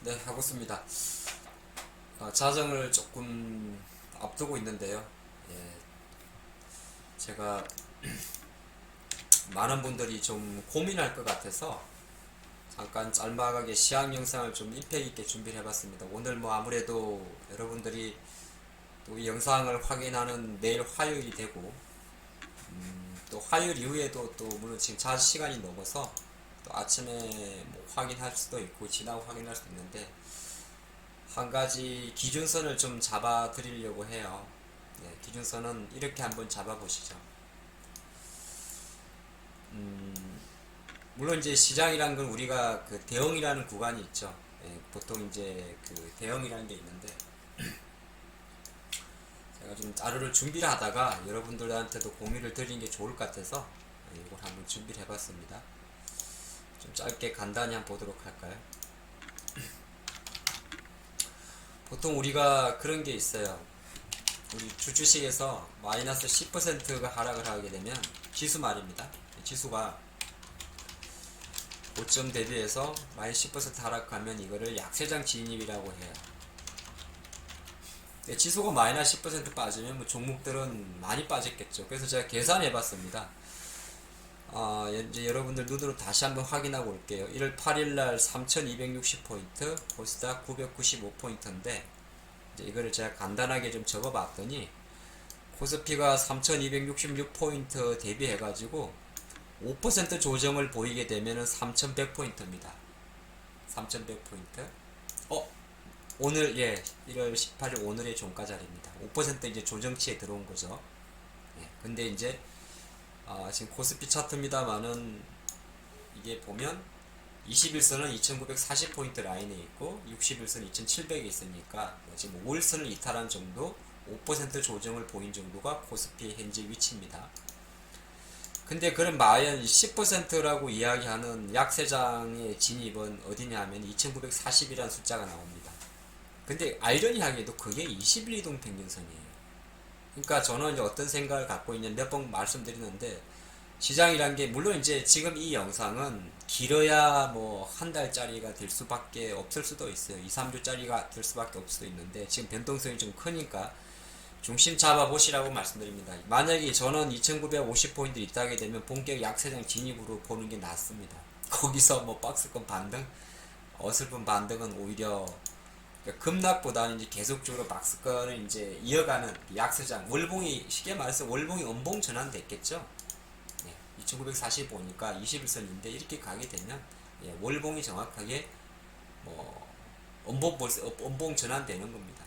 네, 하고 있습니다. 자정을 조금 앞두고 있는데요. 예, 제가 많은 분들이 좀 고민할 것 같아서 잠깐 짤막하게 시황 영상을 좀 임팩 있게 준비를 해봤습니다. 오늘 뭐 아무래도 여러분들이 또 이 영상을 확인하는 내일 화요일이 되고, 또 화요일 이후에도 또 물론 지금 자 시간이 넘어서 또 아침에 뭐 확인할 수도 있고 지나고 확인할 수도 있는데, 한 가지 기준선을 좀 잡아 드리려고 해요. 네, 기준선은 이렇게 한번 잡아 보시죠. 물론 이제 시장이란 건 우리가 그 대형이라는 구간이 있죠. 예, 보통 이제 그 대형이라는 게 있는데, 제가 좀 자료를 준비를 하다가 여러분들한테도 공유를 드리는 게 좋을 것 같아서 이걸 한번 준비를 해봤습니다. 좀 짧게 간단히 한번 보도록 할까요? 보통 우리가 그런 게 있어요. 우리 주식에서 마이너스 10%가 하락을 하게 되면, 지수 말입니다. 지수가 고점 대비해서 마이너스 10% 하락하면 이거를 약세장 진입이라고 해요. 지수가 마이너스 10% 빠지면 뭐 종목들은 많이 빠졌겠죠. 그래서 제가 계산해 봤습니다. 이제 여러분들 눈으로 다시 한번 확인하고 올게요. 1월 8일날 3260포인트, 코스닥 995포인트인데, 이거를 제가 간단하게 좀 적어 봤더니, 코스피가 3266포인트 대비해가지고 5% 조정을 보이게 되면은 3100포인트입니다. 3100포인트. 오늘, 1월 18일 오늘의 종가 자리입니다. 5% 이제 조정치에 들어온 거죠. 근데 이제, 지금 코스피 차트입니다만은, 이게 보면, 21선은 2940포인트 라인에 있고, 61선 2700에 있으니까, 지금 5일선을 이탈한 정도, 5% 조정을 보인 정도가 코스피 현재 위치입니다. 근데 그런 마이언 10%라고 이야기하는 약세장의 진입은 어디냐 하면 2940이라는 숫자가 나옵니다. 근데 아이러니하게도 그게 21이동 평균선이에요. 그러니까 저는 이제 어떤 생각을 갖고 있냐 몇 번 말씀드리는데, 시장이란 게 물론 이제 지금 이 영상은 길어야 뭐 한 달짜리가 될 수밖에 없을 수도 있어요. 2, 3주짜리가 될 수밖에 없을 수도 있는데, 지금 변동성이 좀 크니까 중심 잡아 보시라고 말씀드립니다. 만약에 저는 2950포인트 있다게 되면 본격 약세장 진입으로 보는 게 낫습니다. 거기서 뭐 박스권 반등, 어설픈 반등은 오히려 급락보다는 이제 계속적으로 박스권을 이제 이어가는 약세장, 월봉이 쉽게 말해서 월봉이 음봉 전환됐겠죠. 2940 보니까 21선인데 이렇게 가게 되면, 월봉이 정확하게 뭐 음봉 전환되는 겁니다.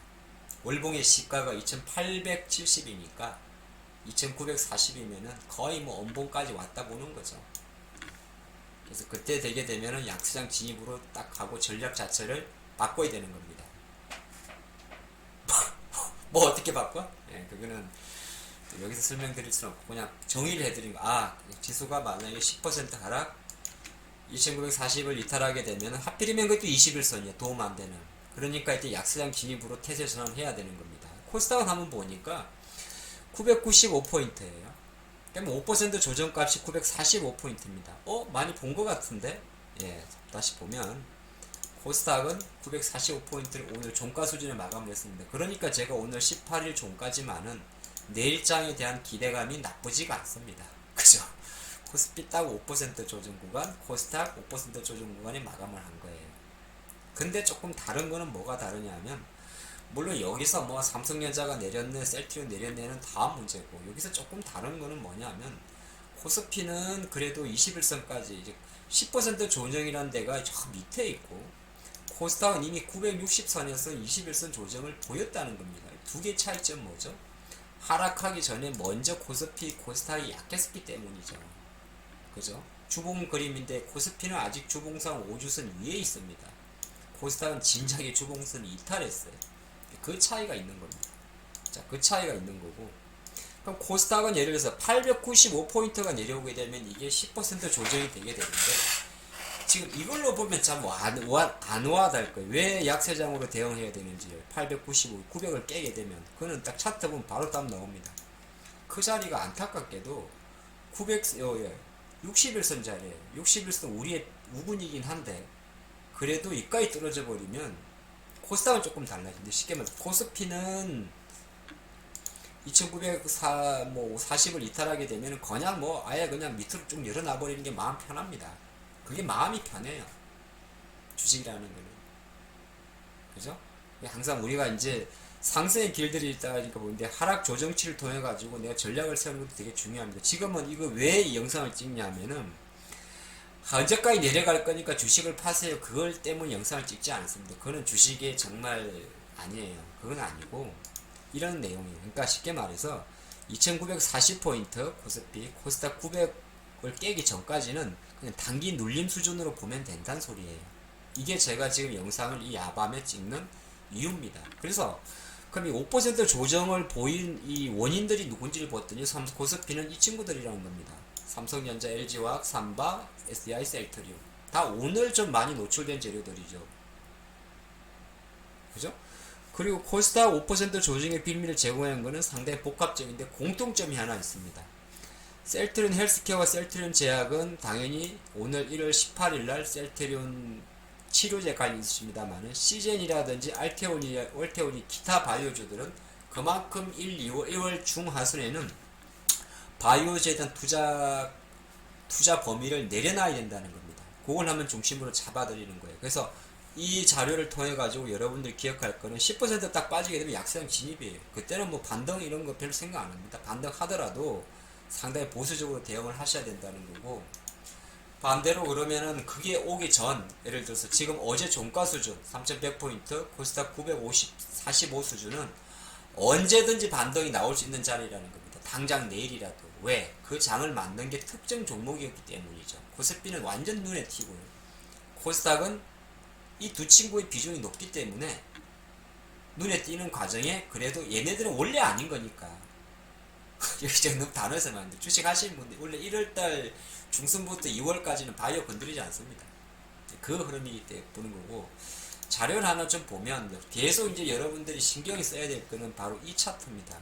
월봉의 시가가 2870이니까 2940이면은 거의 뭐 음봉까지 왔다 보는 거죠. 그래서 그때 되게 되면은 약세장 진입으로 딱 하고 전략 자체를 바꿔야 되는 겁니다. 뭐 어떻게 바꿔? 그거는 여기서 설명드릴 수는 없고 그냥 정의를 해드린 거. 지수가 만약에 10% 하락, 2940을 이탈하게 되면 하필이면 그것도 21선이야. 도움 안 되는. 그러니까 이때 약세장 진입으로 태세 전환해야 되는 겁니다. 코스닥은 한번 보니까 995포인트예요. 그러면 5% 조정값이 945포인트입니다. 많이 본 것 같은데? 다시 보면 코스닥은 945포인트를 오늘 종가 수준에 마감을 했습니다. 그러니까 제가 오늘 18일 종가지만은 내일장에 대한 기대감이 나쁘지가 않습니다. 그죠? 코스피 딱 5% 조정 구간, 코스닥 5% 조정 구간에 마감을 한 거예요. 근데 조금 다른 거는 뭐가 다르냐면, 물론 여기서 뭐 삼성전자가 내렸네, 셀트리온 내렸네는 다음 문제고, 여기서 조금 다른 거는 뭐냐면, 코스피는 그래도 21선까지 이제 10% 조정이라는 데가 저 밑에 있고, 코스닥은 이미 960선에서 21선 조정을 보였다는 겁니다. 두 개 차이점 뭐죠? 하락하기 전에 먼저 코스닥이 약했기 때문이죠. 그죠? 주봉 그림인데 코스피는 아직 주봉상 5주선 위에 있습니다. 코스닥은 진작에 주봉선을 이탈했어요. 그 차이가 있는 겁니다. 자, 그 차이가 있는 거고. 그럼 코스닥은 예를 들어서 895포인트가 내려오게 되면 이게 10% 조정이 되게 되는데, 지금 이걸로 보면 참 안 와닿을 거예요. 왜 약세장으로 대응해야 되는지. 895, 900을 깨게 되면 그거는 딱 차트 보면 바로 딱 나옵니다. 그 자리가 안타깝게도 61선 자리에요. 61선 우리의 우군이긴 한데, 그래도 이까지 떨어져 버리면 코스닥은 조금 달라요. 근데 쉽게 말해서 코스피는 2940을 이탈하게 되면 그냥 뭐 아예 그냥 밑으로 쭉 열어놔 버리는 게 마음 편합니다. 그게 마음이 편해요. 주식이라는 거는. 그죠? 항상 우리가 이제 상승의 길들이 있다니까 보는데 하락 조정치를 통해 가지고 내가 전략을 세우는 것도 되게 중요합니다. 지금은 이거 왜 이 영상을 찍냐면은 언제까지 내려갈 거니까 주식을 파세요. 그걸 때문에 영상을 찍지 않습니다. 그거는 주식에 정말 아니에요. 그건 아니고 이런 내용이에요. 그러니까 쉽게 말해서 2940포인트 코스피 코스닥 900을 깨기 전까지는 그냥 단기 눌림 수준으로 보면 된다는 소리예요. 이게 제가 지금 영상을 이 야밤에 찍는 이유입니다. 그래서 그럼 이 5% 조정을 보인 이 원인들이 누군지를 봤더니 코스피는 이 친구들이라는 겁니다. 삼성전자, LG화학, 삼바, SDI, 셀트리온 다 오늘 좀 많이 노출된 재료들이죠. 그죠? 그리고 코스닥 5% 조정의 비밀을 제공한 것은 상당히 복합적인데 공통점이 하나 있습니다. 셀트리온 헬스케어와 셀트리온 제약은 당연히 오늘 1월 18일 날 셀트리온 치료제 관련이 있습니다만은 시젠이라든지 알테온이 기타 바이오주들은 그만큼 1월 중하순에는 바이오주에 대한 투자 범위를 내려놔야 된다는 겁니다. 그걸 한번 중심으로 잡아드리는 거예요. 그래서 이 자료를 통해 가지고 여러분들이 기억할 거는 10% 딱 빠지게 되면 약세장 진입이에요. 그때는 뭐 반등 이런 거 별로 생각 안 합니다. 반등하더라도 상당히 보수적으로 대응을 하셔야 된다는 거고, 반대로 그러면은 그게 오기 전 예를 들어서 지금 어제 종가 수준 3100포인트 코스닥 945 수준은 언제든지 반등이 나올 수 있는 자리라는 겁니다. 당장 내일이라도. 왜? 그 장을 만든 게 특정 종목이었기 때문이죠. 코스피는 완전 눈에 띄고요. 코스닥은 이 두 친구의 비중이 높기 때문에 눈에 띄는 과정에 그래도 얘네들은 원래 아닌 거니까 여기 너무 단어에서만 안 돼. 주식 하시는 분들 원래 1월달 중순부터 2월까지는 바이오 건드리지 않습니다. 그 흐름이기 때문에 보는 거고, 자료를 하나 좀 보면 계속 이제 여러분들이 신경이 써야 될 거는 바로 이 차트입니다.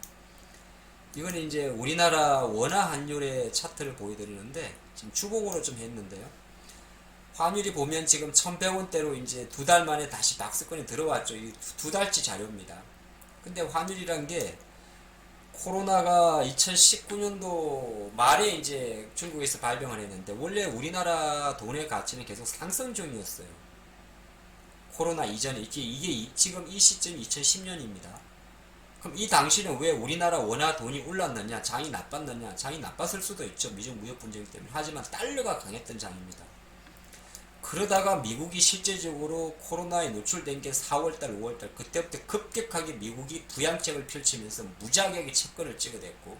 이거는 이제 우리나라 원화 환율의 차트를 보여드리는데 지금 주봉으로 좀 했는데요. 환율이 보면 지금 1100원대로 이제 두 달 만에 다시 박스권에 들어왔죠. 이 두 달치 자료입니다. 근데 환율이란 게 코로나가 2019년도 말에 이제 중국에서 발병을 했는데 원래 우리나라 돈의 가치는 계속 상승 중이었어요. 코로나 이전에 이게 지금 이 시점이 2010년입니다. 그럼 이 당시는 왜 우리나라 원화 돈이 올랐느냐, 장이 나빴느냐? 장이 나빴을 수도 있죠. 미중 무역 분쟁 때문에. 하지만 달러가 강했던 장입니다. 그러다가 미국이 실제적으로 코로나에 노출된 게 4월달, 5월달, 그때부터 급격하게 미국이 부양책을 펼치면서 무지하게 채권을 찍어댔고,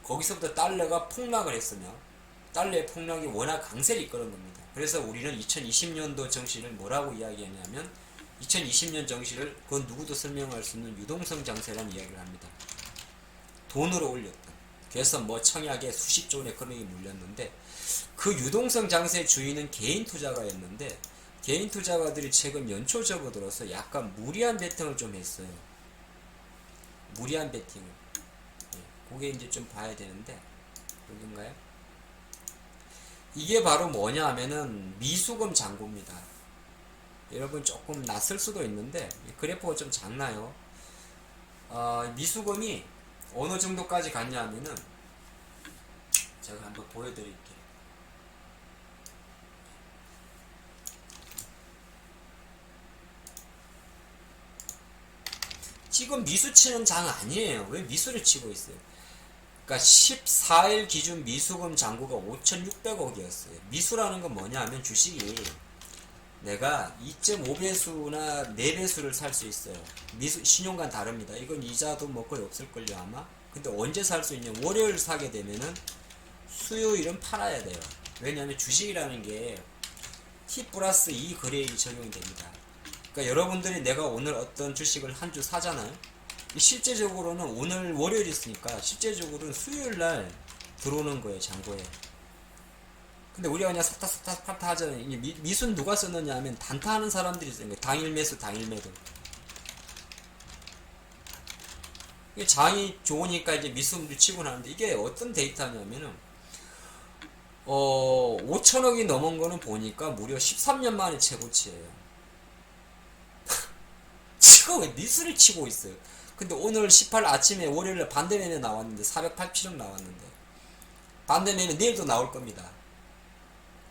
거기서부터 달러가 폭락을 했으며, 달러의 폭락이 워낙 강세를 이끄는 겁니다. 그래서 우리는 2020년도 정신을 뭐라고 이야기하냐면, 2020년 정신을 그건 누구도 설명할 수 없는 유동성 장세라는 이야기를 합니다. 돈으로 올렸다. 그래서 뭐 청약에 수십조 원의 금액이 물렸는데, 그 유동성 장세의 주인은 개인 투자가였는데, 개인 투자가들이 최근 연초 접어들어서 약간 무리한 베팅을 좀 했어요. 무리한 베팅을. 그게 이제 좀 봐야 되는데, 여긴가요? 이게 바로 뭐냐 하면은 미수금 잔고입니다. 여러분 조금 낯설 수도 있는데 그래프가 좀 작나요? 미수금이 어느 정도까지 갔냐 하면은 제가 한번 보여드릴게요. 지금 미수 치는 장 아니에요. 왜 미수를 치고 있어요? 그러니까 14일 기준 미수금 잔고가 5,600억이었어요. 미수라는 건 뭐냐 하면 주식이 내가 2.5배수나 4배수를 살 수 있어요. 신용과는 다릅니다. 이건 이자도 뭐 거의 없을걸요 아마. 근데 언제 살 수 있냐? 월요일 사게 되면은 수요일은 팔아야 돼요. 왜냐하면 주식이라는 게 T 플러스 2 거래일이 적용이 됩니다. 그러니까 여러분들이 내가 오늘 어떤 주식을 한 주 사잖아요. 실제적으로는 오늘 월요일 있으니까 실제적으로는 수요일날 들어오는 거예요, 잔고에. 근데 우리가 그냥 샀다 팔다 하잖아요. 미수는 누가 썼느냐 하면 단타하는 사람들이 쓰는 거예요. 당일 매수, 당일 매도. 이게 장이 좋으니까 이제 미수를 치고 나는데 이게 어떤 데이터냐면은 5천억이 넘은 거는 보니까 무려 13년 만에 최고치예요. 왜 미수를 치고 있어요. 근데 오늘 18 아침에 월요일에 반대매매 나왔는데 487억 나왔는데 반대매매 내일도 나올 겁니다.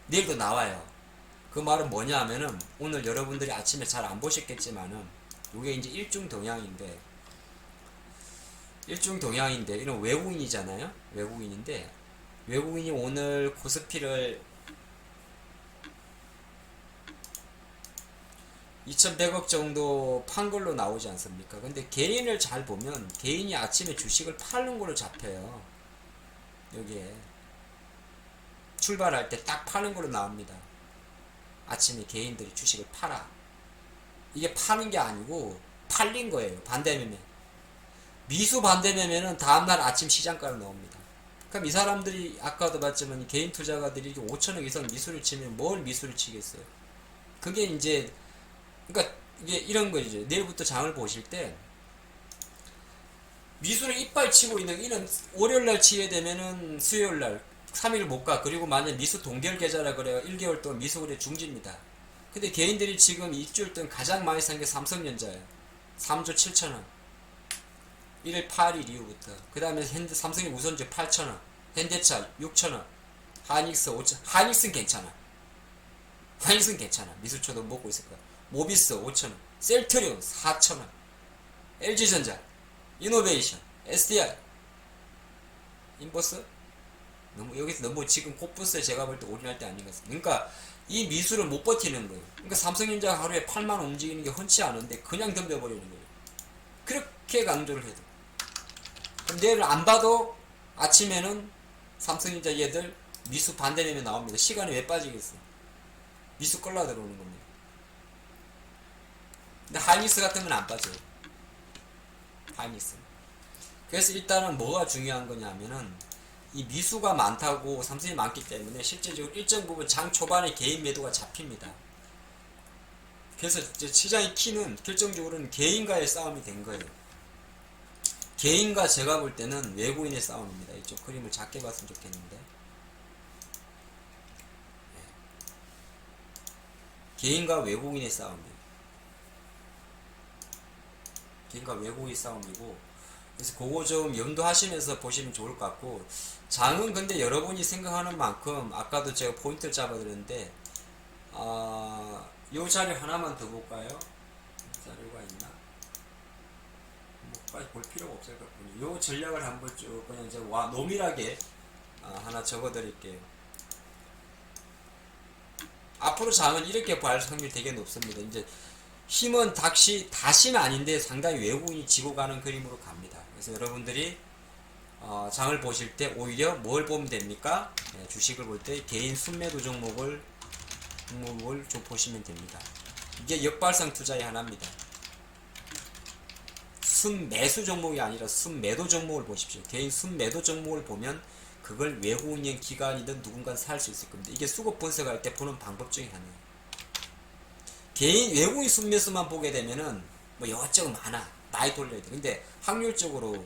내일도 나와요. 그 말은 뭐냐 하면은 오늘 여러분들이 아침에 잘 안 보셨겠지만은 이게 이제 일중동향인데 이런 외국인이잖아요. 외국인인데 외국인이 오늘 코스피를 2100억 정도 판 걸로 나오지 않습니까? 근데 개인을 잘 보면 개인이 아침에 주식을 파는 걸로 잡혀요. 여기에 출발할 때 딱 파는 걸로 나옵니다. 아침에 개인들이 주식을 팔아. 이게 파는 게 아니고 팔린 거예요. 반대매매. 미수 반대매매는 다음날 아침 시장가로 나옵니다. 그럼 이 사람들이 아까도 봤지만 개인 투자가들이 5천억 이상 미수를 치면 뭘 미수를 치겠어요. 그게 이제 그러니까 이게 이런 거죠. 내일부터 장을 보실 때 미수를 이빨 치고 있는 이런 월요일날 치게 되면은 수요일날 3일 못 가. 그리고 만약 미수 동결 계좌라 그래요. 1개월 동안 미수 거래 중지입니다. 근데 개인들이 지금 일주일 동안 가장 많이 산 게 삼성전자예요. 3조 7천원. 1일 8일 이후부터. 그 다음에 삼성의 우선주 8천원. 현대차 6천원. 하이닉스 5천. 하이닉스는 괜찮아. 하이닉스는 괜찮아. 미수초도 먹고 있을 거야. 모비스 5천원. 셀트리온 4천원. LG전자. 이노베이션. SDI. 인버스? 여기서 너무 지금 코프스에 제가 볼 때 올인할 때 아닌 것 같습니다. 그러니까 이 미수를 못 버티는 거예요. 그러니까 삼성전자가 하루에 8만 움직이는 게 흔치 않은데 그냥 덤벼버리는 거예요. 그렇게 강조를 해도. 그럼 내일 안 봐도 아침에는 삼성전자 얘들 미수 반대매매 나옵니다. 시간이 왜 빠지겠어? 미수 끌라 들어오는 겁니다. 근데 하이닉스 같은 건 안 빠져요. 하이닉스. 그래서 일단은 뭐가 중요한 거냐면은 이 미수가 많다고 삼성이 많기 때문에 실제적으로 일정 부분 장 초반에 개인 매도가 잡힙니다. 그래서 이제 시장의 키는 결정적으로는 개인과의 싸움이 된 거예요. 개인과 제가 볼 때는 외국인의 싸움입니다. 이쪽 그림을 작게 봤으면 좋겠는데 개인과 외국인의 싸움이에요. 개인과 외국인의 싸움이고 그래서 그거 좀 염두하시면서 보시면 좋을 것 같고 장은 근데 여러분이 생각하는 만큼 아까도 제가 포인트를 잡아드렸는데 요 자료 하나만 더 볼까요? 자료가 있나? 뭐까지 볼 필요가 없을 것 같군요. 요 전략을 한번 쭉 그냥 이제 노밀하게 하나 적어드릴게요. 앞으로 장은 이렇게 볼 확률이 되게 높습니다. 이제 힘은 다시는 아닌데 상당히 외국인이 지고 가는 그림으로 갑니다. 그래서 여러분들이 장을 보실 때 오히려 뭘 보면 됩니까? 네, 주식을 볼 때 개인 순매도 종목을 좀 보시면 됩니다. 이게 역발상 투자의 하나입니다. 순매수 종목이 아니라 순매도 종목을 보십시오. 개인 순매도 종목을 보면 그걸 외국인형 기관이든 누군가 살 수 있을 겁니다. 이게 수급 분석할 때 보는 방법 중에 하나예요. 개인 외국인 순매수만 보게 되면은 뭐 이것저것 많이 돌려야 돼. 근데 확률적으로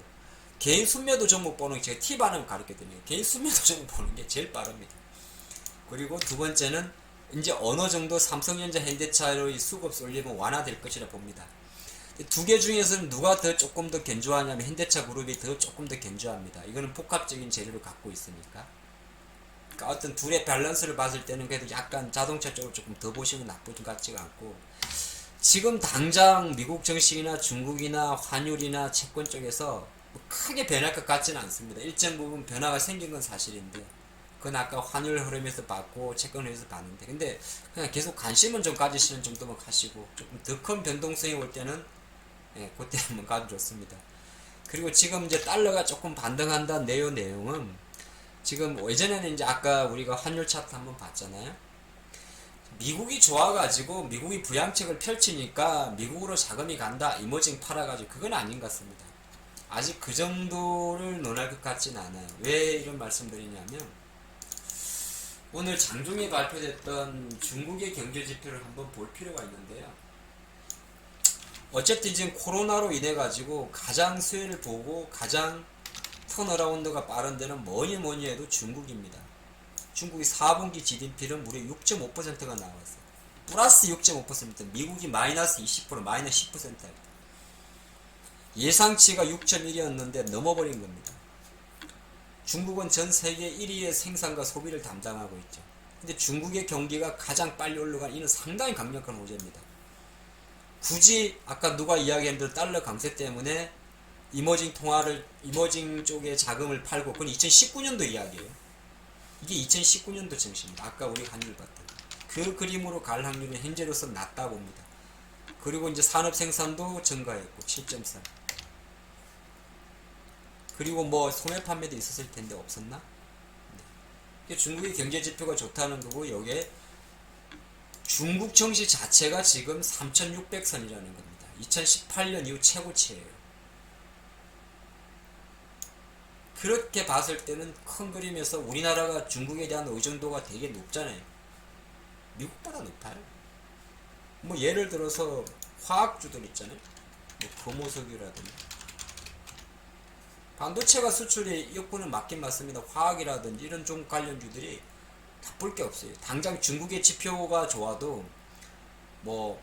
개인 순매도 종목 보는 게 제가 팁 하나 가르쳐드려요. 개인 순매도 종목 보는 게 제일 빠릅니다. 그리고 두 번째는 이제 어느 정도 삼성전자 현대차의 수급 쏠림은 완화될 것이라 봅니다. 두 개 중에서는 누가 더 조금 더 견조하냐면 현대차 그룹이 조금 더 견조합니다. 이거는 복합적인 재료를 갖고 있으니까. 그러니까 어떤 둘의 밸런스를 봤을 때는 그래도 약간 자동차 쪽을 조금 더 보시면 나쁘지 같지가 않고 지금 당장 미국 정식이나 중국이나 환율이나 채권 쪽에서 뭐 크게 변할 것 같지는 않습니다. 일정 부분 변화가 생긴 건 사실인데 그건 아까 환율 흐름에서 봤고 채권 흐름에서 봤는데 근데 그냥 계속 관심은 좀 가지시는 정도만 가시고 조금 더 큰 변동성이 올 때는 그때 한번 가도 좋습니다. 그리고 지금 이제 달러가 조금 반등한다는 내용은 지금 예전에는 이제 아까 우리가 환율 차트 한번 봤잖아요. 미국이 좋아가지고 미국이 부양책을 펼치니까 미국으로 자금이 간다 이머징 팔아가지고 그건 아닌 것 같습니다. 아직 그 정도를 논할 것 같진 않아요. 왜 이런 말씀드리냐면 오늘 장중에 발표됐던 중국의 경제지표를 한번 볼 필요가 있는데요. 어쨌든 지금 코로나로 인해 가지고 가장 수혜를 보고 가장 턴어라운드가 빠른 데는 뭐니 해도 중국입니다. 중국이 4분기 GDP는 무려 6.5%가 나왔어요. 플러스 6.5%, 미국이 마이너스 20%, 마이너스 10%예요. 예상치가 6.1이었는데 넘어버린 겁니다. 중국은 전 세계 1위의 생산과 소비를 담당하고 있죠. 근데 중국의 경기가 가장 빨리 올라간 이는 상당히 강력한 호재입니다. 굳이 아까 누가 이야기한 대로 달러 강세 때문에 이머징 쪽에 자금을 팔고, 그건 2019년도 이야기예요. 이게 2019년도 증시입니다. 아까 우리 환율 봤던 그 그림으로 갈 확률은 현재로서 낮다 봅니다. 그리고 이제 산업 생산도 증가했고 7.3. 그리고 뭐 소매 판매도 있었을 텐데 없었나? 네. 중국의 경제 지표가 좋다는 거고, 여기에 중국 증시 자체가 지금 3600선이라는 겁니다. 2018년 이후 최고치예요. 그렇게 봤을 때는 큰 그림에서 우리나라가 중국에 대한 의존도가 되게 높잖아요. 미국보다 높아요. 뭐 예를 들어서 화학주들 있잖아요. 뭐 금호석유라든지. 반도체가 수출이 역분은 맞긴 맞습니다. 화학이라든지 이런 종 관련주들이 나쁠 게 없어요. 당장 중국의 지표가 좋아도 뭐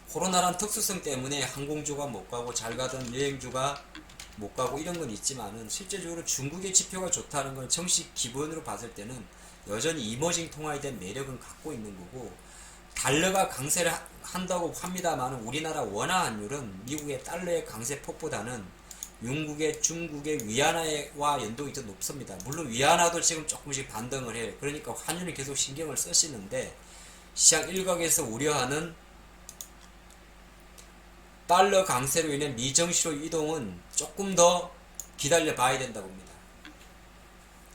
코로나란 특수성 때문에 항공주가 못 가고 잘 가던 여행주가 못 가고 이런 건 있지만은, 실제적으로 중국의 지표가 좋다는 건 정식 기본으로 봤을 때는 여전히 이머징 통화에 대한 매력은 갖고 있는 거고, 달러가 강세를 한다고 합니다만 우리나라 원화 환율은 미국의 달러의 강세 폭보다는 영국의, 중국의 위안화와 연동이 더 높습니다. 물론 위안화도 지금 조금씩 반등을 해요. 그러니까 환율이 계속 신경을 쓰시는데, 시장 일각에서 우려하는 달러 강세로 인해 미정시로 이동은 조금 더 기다려 봐야 된다고 봅니다.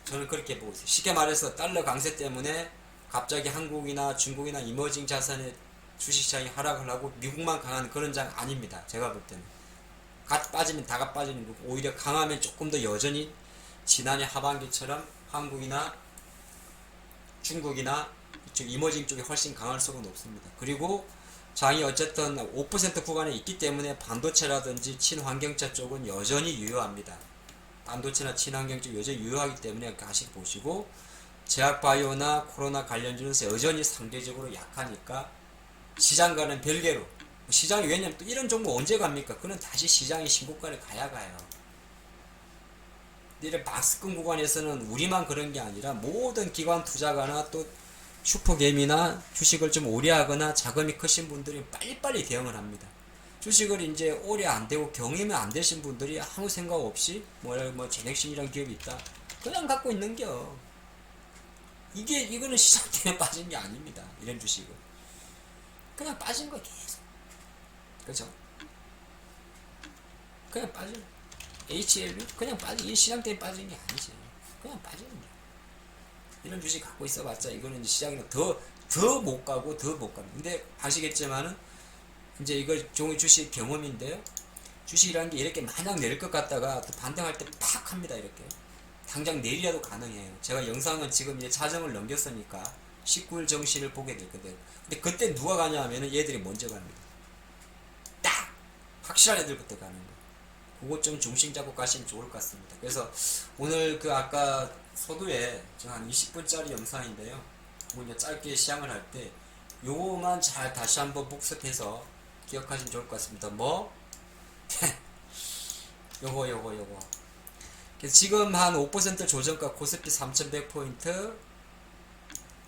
저는 그렇게 보고 있어요. 쉽게 말해서 달러 강세 때문에 갑자기 한국이나 중국이나 이머징 자산의 주식시장이 하락을 하고 미국만 강한 그런 장 아닙니다. 제가 볼 때는 갓 빠지면 다가 빠지는 거고, 오히려 강하면 조금 더 여전히 지난해 하반기처럼 한국이나 중국이나 이쪽 이머징 쪽이 훨씬 강할 수가 높습니다. 그리고 장이 어쨌든 5% 구간에 있기 때문에 반도체라든지 친환경차 쪽은 여전히 유효합니다. 반도체나 친환경 쪽 여전히 유효하기 때문에 가씩 보시고, 제약바이오나 코로나 관련주는 여전히 상대적으로 약하니까 시장과는 별개로, 시장이 왜냐면 또 이런 종목 언제 갑니까? 그는 다시 시장이 신고가를 가야 가요. 이런 박스권 구간에서는 우리만 그런 게 아니라 모든 기관 투자가나 또 슈퍼게임이나 주식을 좀 오래 하거나 자금이 크신 분들이 빨리빨리 대응을 합니다. 주식을 이제 오래 안 되고 경험이 안 되신 분들이 아무 생각 없이 뭐 제넥신이라는 기업이 있다, 그냥 갖고 있는겨. 이거는 시장 때문에 빠진 게 아닙니다. 이런 주식은 그냥 빠진 거 계속. 그렇죠? 그냥 빠진 HLB 그냥 빠진, 이 시장 때문에 빠진 게 아니지. 그냥 빠지는 게. 이런 주식 갖고 있어봤자 이거는 이제 시장에는 더 못 가고 더 못 갑니다. 근데 아시겠지만은 이제 이거 종이 주식 경험인데요. 주식이라는 게 이렇게 마냥 내릴 것 같다가 또 반등할 때 팍 합니다. 이렇게 당장 내일이라도 가능해요. 제가 영상은 지금 이제 자정을 넘겼으니까 19일 정시를 보게 될 건데, 근데 그때 누가 가냐 하면은 얘들이 먼저 갑니다. 딱 확실한 애들부터 가는 거. 그거 좀 중심 잡고 가시면 좋을 것 같습니다. 그래서 오늘 그 아까 서두에 한 20분짜리 영상인데요. 그거 짧게 시향을 할 때 요거만 잘 다시 한번 복습해서 기억하시면 좋을 것 같습니다. 뭐? 요거. 그래서 지금 한 5% 조정가 코스피 3100포인트,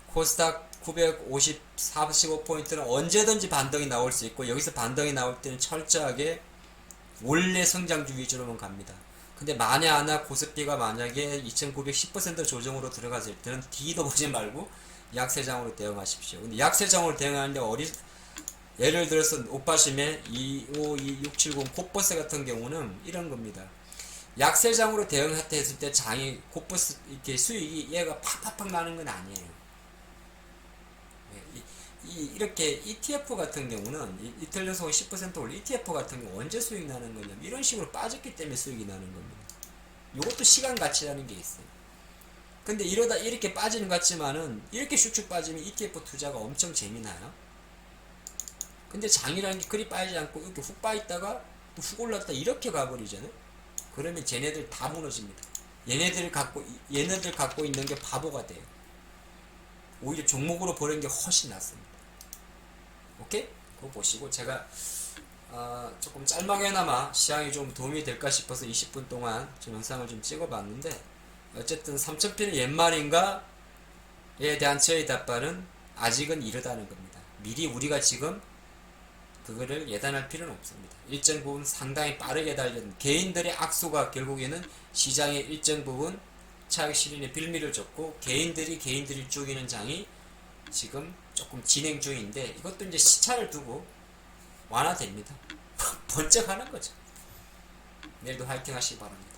코스닥 945포인트는 언제든지 반등이 나올 수 있고, 여기서 반등이 나올 때는 철저하게 원래 성장주 위주로만 갑니다. 근데 만에 하나 코스피가 만약에 2910% 조정으로 들어갔을 때는 D도 보지 말고 약세장으로 대응하십시오. 근데 약세장으로 대응하는데 예를 들어서 오빠심의 252670 콧버스 같은 경우는 이런 겁니다. 약세장으로 대응했을 때 장이 콧버스 이렇게 수익이 얘가 팍팍팍 나는 건 아니에요. 이렇게 ETF 같은 경우는 이틀 연속 10% 올려 ETF 같은 경우 언제 수익 나는 거냐면 이런 식으로 빠졌기 때문에 수익이 나는 겁니다. 이것도 시간 가치라는 게 있어요. 근데 이러다 이렇게 빠지는 것 같지만은 이렇게 슉슉 빠지면 ETF 투자가 엄청 재미나요. 근데 장이라는 게 그리 빠지지 않고 이렇게 훅 빠있다가 또 훅 올랐다 이렇게 가버리잖아요. 그러면 쟤네들 다 무너집니다. 얘네들 갖고 있는 게 바보가 돼요. 오히려 종목으로 버는 게 훨씬 낫습니다. 오케이? 그거 보시고 제가 조금 짤막에나마 시향이 좀 도움이 될까 싶어서 20분 동안 좀 영상을 좀 찍어봤는데, 어쨌든 3,000필은 옛말인가에 대한 저의 답변은 아직은 이르다는 겁니다. 미리 우리가 지금 그거를 예단할 필요는 없습니다. 일정 부분 상당히 빠르게 달린 개인들의 악수가 결국에는 시장의 일정 부분 차익 실현의 빌미를 줬고, 개인들이 죽이는 장이 지금 조금 진행 중인데, 이것도 이제 시차를 두고 완화됩니다. 번쩍 하는 거죠. 내일도 화이팅 하시기 바랍니다.